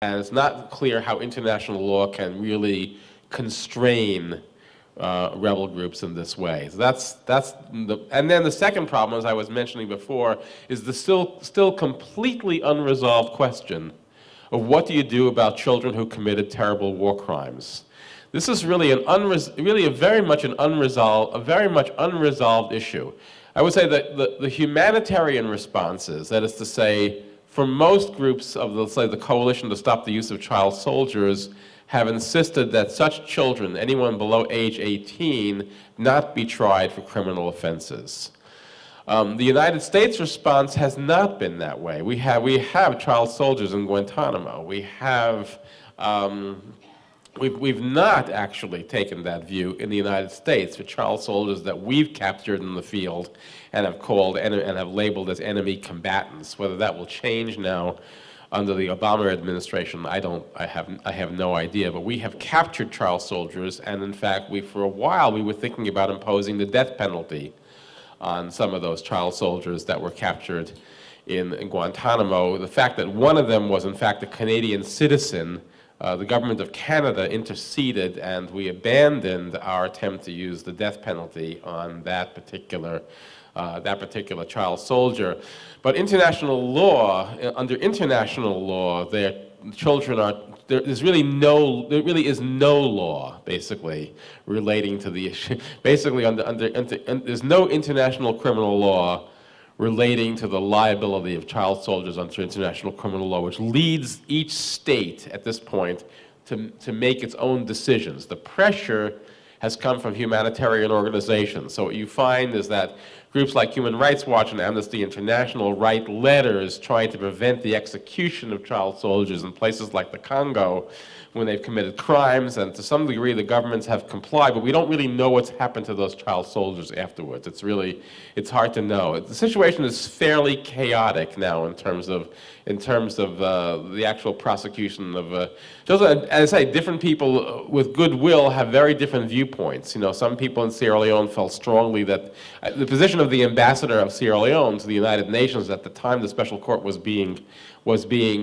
And it's not clear how international law can really constrain rebel groups in this way. So and then the second problem, as I was mentioning before, is the still completely unresolved question of what do you do about children who committed terrible war crimes. This is really a very much unresolved issue. I would say that the humanitarian responses, that is to say, for most groups of, let's say, the Coalition to Stop the Use of Child Soldiers, have insisted that such children, anyone below age 18, not be tried for criminal offenses. The United States response has not been that way. We have child soldiers in Guantanamo. We've not actually taken that view in the United States for child soldiers that we've captured in the field and have called and have labeled as enemy combatants. Whether that will change now under the Obama administration, I have no idea. But we have captured child soldiers, and in fact, for a while we were thinking about imposing the death penalty on some of those child soldiers that were captured in Guantanamo. The fact that one of them was in fact a Canadian citizen, the government of Canada interceded, and we abandoned our attempt to use the death penalty on that particular child soldier. But international law, under international law, there really is no law, basically, relating to the issue. Basically, there's no international criminal law relating to the liability of child soldiers under international criminal law, which leads each state at this point to make its own decisions. The pressure has come from humanitarian organizations. So what you find is that groups like Human Rights Watch and Amnesty International write letters trying to prevent the execution of child soldiers in places like the Congo when they've committed crimes, and to some degree the governments have complied, but we don't really know what's happened to those child soldiers afterwards. It's hard to know. The situation is fairly chaotic now in terms of the actual prosecution of, as I say, different people with goodwill have very different viewpoints. You know, some people in Sierra Leone felt strongly that the position of the ambassador of Sierra Leone to the United Nations at the time the special court was being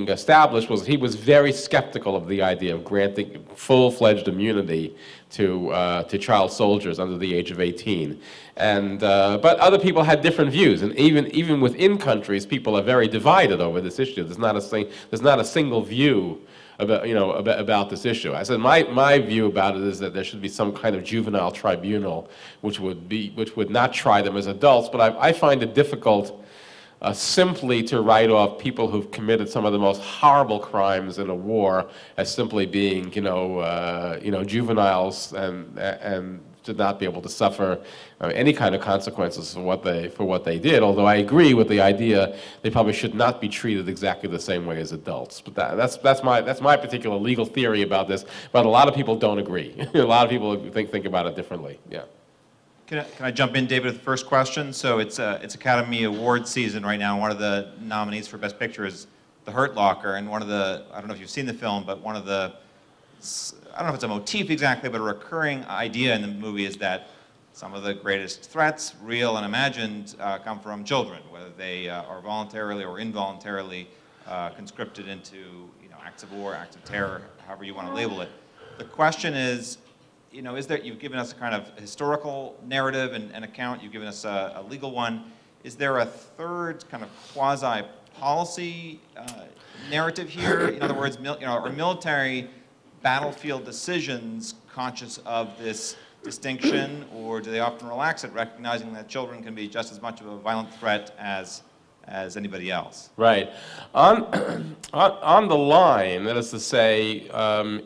established was he was very skeptical of the idea of granting full-fledged immunity to child soldiers under the age of 18. And but other people had different views, and even within countries, people are very divided over this issue. There's not a single view about this issue. I said my view about it is that there should be some kind of juvenile tribunal which would not try them as adults. But I find it difficult simply to write off people who've committed some of the most horrible crimes in a war as simply being juveniles and should not be able to suffer any kind of consequences for what they did. Although I agree with the idea they probably should not be treated exactly the same way as adults. But that's my particular legal theory about this. But a lot of people don't agree. A lot of people think about it differently. Yeah. Can I jump in, David, with the first question? So it's Academy Award season right now. One of the nominees for Best Picture is The Hurt Locker, and I don't know if you've seen the film, but I don't know if it's a motif exactly, but a recurring idea in the movie is that some of the greatest threats, real and imagined, come from children, whether they are voluntarily or involuntarily conscripted into acts of war, acts of terror, however you want to label it. The question is, you've given us a kind of historical narrative and account, you've given us a legal one. Is there a third kind of quasi-policy narrative here? In other words, are military battlefield decisions conscious of this distinction, or do they often relax it, recognizing that children can be just as much of a violent threat as anybody else? Right. On the line, that is to say,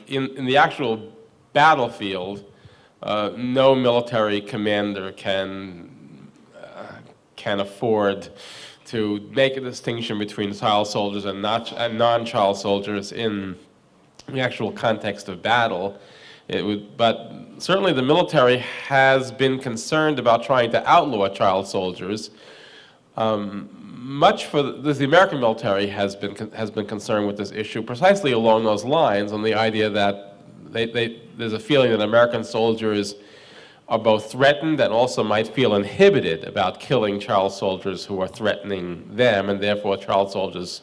in the actual battlefield, no military commander can afford to make a distinction between child soldiers and non-child soldiers in the actual context of battle. But certainly the military has been concerned about trying to outlaw child soldiers. The American military has been concerned with this issue precisely along those lines, on the idea that there's a feeling that American soldiers are both threatened and also might feel inhibited about killing child soldiers who are threatening them, and therefore child soldiers,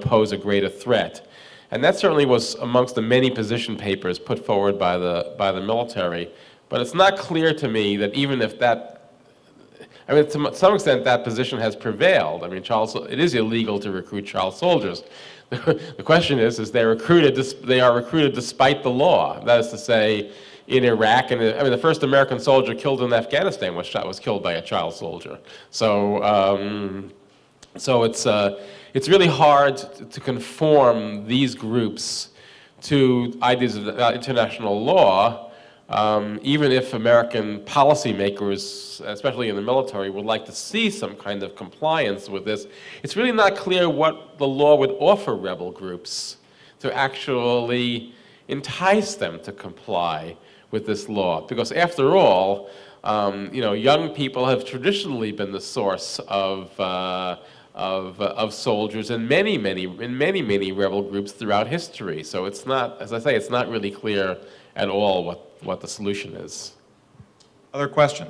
pose a greater threat. And that certainly was amongst the many position papers put forward by the military. But it's not clear to me that even if that, I mean, to some extent that position has prevailed. I mean, it is illegal to recruit child soldiers. The question is they are recruited despite the law. That is to say, in Iraq, and I mean, the first American soldier killed in Afghanistan was killed by a child soldier. So, it's really hard to conform these groups to ideas of international law, even if American policymakers, especially in the military, would like to see some kind of compliance with this. It's really not clear what the law would offer rebel groups to actually entice them to comply with this law. Because after all, young people have traditionally been the source of soldiers in many rebel groups throughout history. So it's not, as I say, it's not really clear at all what the solution is. Other question?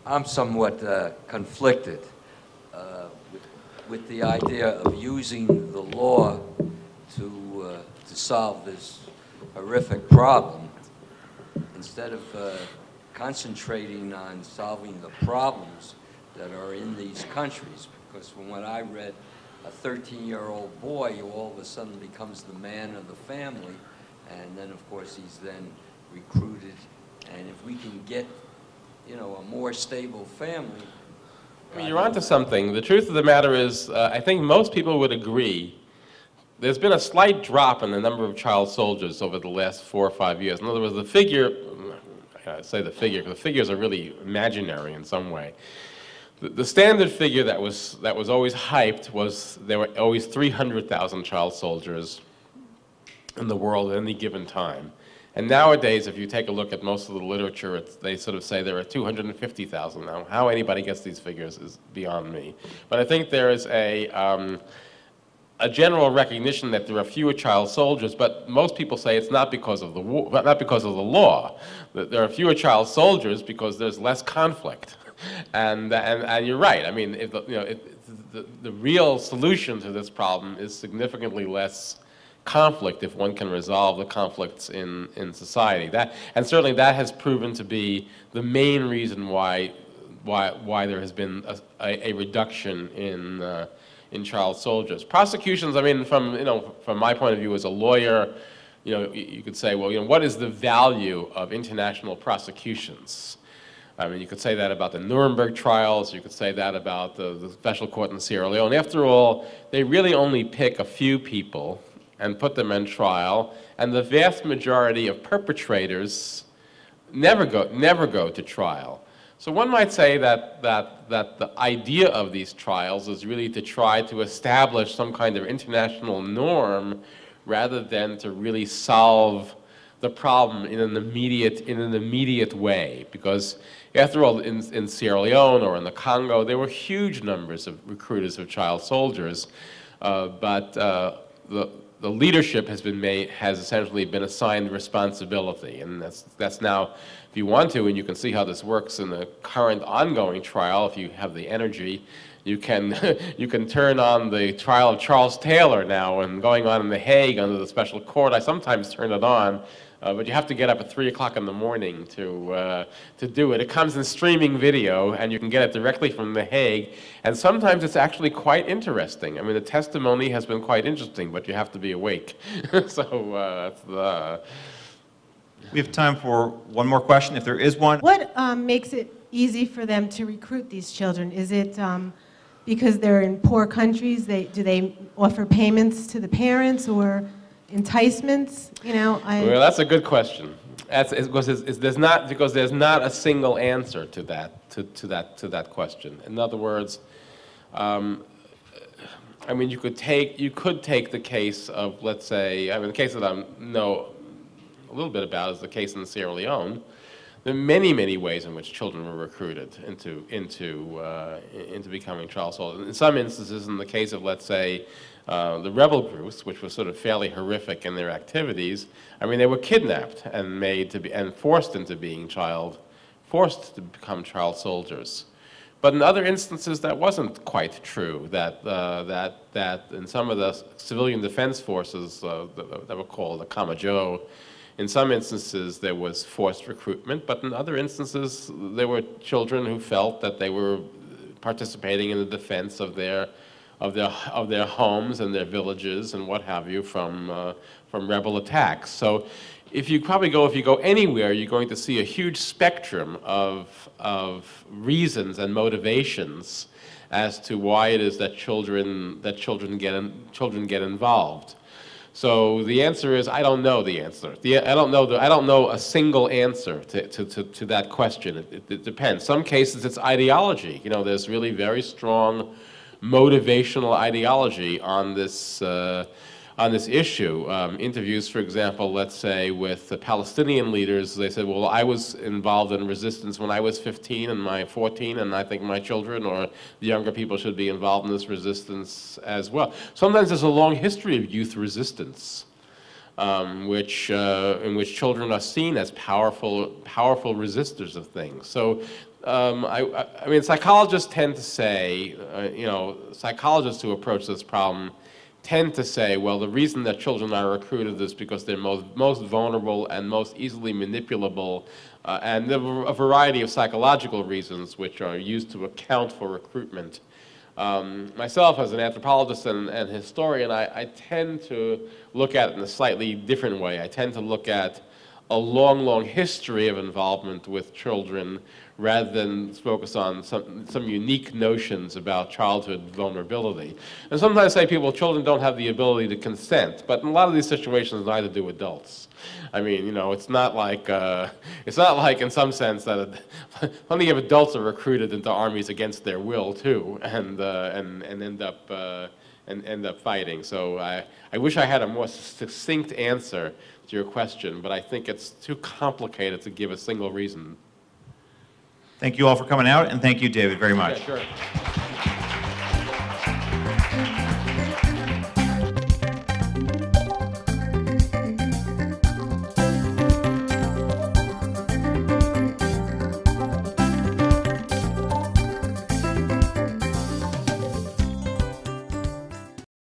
I'm somewhat conflicted with the idea of using the law to solve this horrific problem instead of concentrating on solving the problems that are in these countries. Because from what I read, a 13-year-old boy who all of a sudden becomes the man of the family, and then of course he's then recruited. And if we can get, a more stable family. I mean, you're onto something. The truth of the matter is, I think most people would agree, there's been a slight drop in the number of child soldiers over the last 4 or 5 years. In other words, the figure, I say the figure, because the figures are really imaginary in some way. The standard figure that was always hyped was there were always 300,000 child soldiers in the world at any given time. And nowadays, if you take a look at most of the literature, they sort of say there are 250,000 now. How anybody gets these figures is beyond me. But I think there is a general recognition that there are fewer child soldiers, but most people say it's not because of the war, not because of the law. That there are fewer child soldiers because there's less conflict. And you're right. I mean, the real solution to this problem is significantly less conflict if one can resolve the conflicts in society. And certainly that has proven to be the main reason why there has been a reduction in child soldiers. Prosecutions, I mean, from my point of view as a lawyer, you could say, well, what is the value of international prosecutions? I mean, you could say that about the Nuremberg trials, you could say that about the special court in Sierra Leone. After all, they really only pick a few people and put them in trial, and the vast majority of perpetrators never go to trial. So one might say that the idea of these trials is really to try to establish some kind of international norm rather than to really solve the problem in an immediate way. Because after all, in Sierra Leone or in the Congo, there were huge numbers of recruiters of child soldiers, but the leadership has essentially been assigned responsibility, and that's now, if you want to, and you can see how this works in the current ongoing trial, if you have the energy, you can turn on the trial of Charles Taylor now and going on in The Hague under the special court. I sometimes turn it on, but you have to get up at 3 o'clock in the morning to do it. It comes in streaming video, and you can get it directly from The Hague. And sometimes it's actually quite interesting. I mean, the testimony has been quite interesting, but you have to be awake. So we have time for one more question, if there is one. What makes it easy for them to recruit these children? Is it because they're in poor countries? Do they offer payments to the parents or enticements? Well, that's a good question. There's not a single answer to that question. In other words, I mean, you could take the case of, let's say, I mean, the case that I know a little bit about is the case in Sierra Leone. There are many ways in which children were recruited into becoming child soldiers. In some instances, in the case of, let's say, the rebel groups, which were sort of fairly horrific in their activities, I mean, they were kidnapped and forced to become child soldiers. But in other instances, that wasn't quite true. That in some of the civilian defense forces that were called the Kamajo, in some instances there was forced recruitment, but in other instances there were children who felt that they were participating in the defense of their homes and their villages and what have you from rebel attacks. So if you go anywhere, you're going to see a huge spectrum of reasons and motivations as to why it is that children get involved. So the answer is, I don't know the answer. I don't know a single answer to that question. It depends. Some cases it's ideology. You know, there's really very strong motivational ideology on this issue. Interviews, for example, let's say with the Palestinian leaders, they said, well, I was involved in resistance when I was 15 and 14, and I think my children or the younger people should be involved in this resistance as well. Sometimes there's a long history of youth resistance, in which children are seen as powerful resistors of things. So I mean, psychologists tend to say, psychologists who approach this problem tend to say, well, the reason that children are recruited is because they're most vulnerable and most easily manipulable, and there are a variety of psychological reasons which are used to account for recruitment. Myself, as an anthropologist and historian, I tend to look at it in a slightly different way. I tend to look at a long history of involvement with children rather than focus on some unique notions about childhood vulnerability. And sometimes I say children don't have the ability to consent, but in a lot of these situations neither do adults. I mean, you know, it's not like in some sense that plenty of adults are recruited into armies against their will too, and end up fighting. So I wish I had a more succinct answer to your question, but I think it's too complicated to give a single reason. Thank you all for coming out, and thank you, David, very much. Yeah, sure.